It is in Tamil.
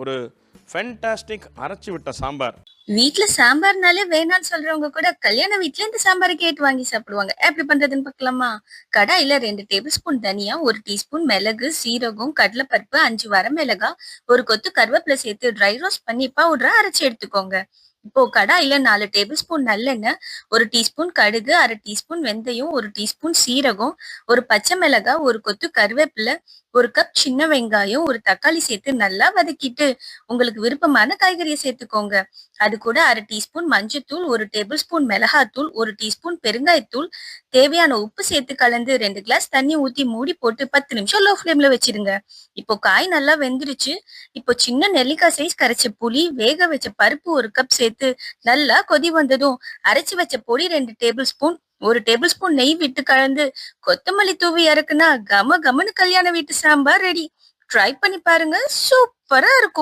ஒரு ஃபென்டாஸ்டிக் அரைச்சு விட்ட சாம்பார். வீட்ல சாம்பார்னாலே வேணான்னு சொல்றவங்க கூட கல்யாண வீட்ல இந்த சாம்பாரை கேட்டு வாங்கி சாப்பிடுவாங்க. எப்படி பண்றதுன்னு பார்க்கலாமா? கடாயில 2 டேபிள் ஸ்பூன் தனியா, 1 டீஸ்பூன் மிளகு, சீரகம், கடலைப்பருப்பு, 5 வரமிளகா, ஒரு கொத்து கருவேப்பிலை சேர்த்து ட்ரை ரோஸ்ட் பண்ணி பவுடரா அரைச்சு எடுத்துக்கோங்க. இப்போ கடாயில 4 டேபிள் ஸ்பூன் நல்லெண்ணெய், 1 டீஸ்பூன் கடுகு, 1/2 டீஸ்பூன் வெந்தயம், 1 டீஸ்பூன் சீரகம், ஒரு பச்சை மிளகாய், ஒரு கொத்து கருவேப்பிலை, 1 கப் சின்ன வெங்காயம், 1 தக்காளி சேர்த்து நல்லா வதக்கிட்டு உங்களுக்கு விருப்பமான காய்கறியை சேர்த்துக்கோங்க. அது கூட 1/2 டீஸ்பூன் மஞ்சத்தூள், 1 டேபிள் ஸ்பூன் மிளகாத்தூள், 1 டீஸ்பூன் பெருங்காயத்தூள், தேவையான உப்பு சேர்த்து கலந்து 2 கிளாஸ் தண்ணி ஊத்தி மூடி போட்டு 10 நிமிஷம் லோ ஃப்ளேம்ல வச்சிருங்க. இப்போ காய் நல்லா வெந்துருச்சு. இப்போ சின்ன நெல்லிக்காய் சைஸ் கரைச்ச புளி, வேக வச்ச பருப்பு 1 கப் சேர்த்து நல்லா கொதி வந்ததும் அரைச்சு வச்ச பொடி 2 டேபிள் ஸ்பூன், 1 டேபிள் ஸ்பூன் நெய் விட்டு கலந்து கொத்தமல்லி தூவி இறக்குனா கம கமன்னு கல்யாண வீட்டு சாம்பார் ரெடி. ட்ரை பண்ணி பாருங்க. சூப்பரா இருக்கும்.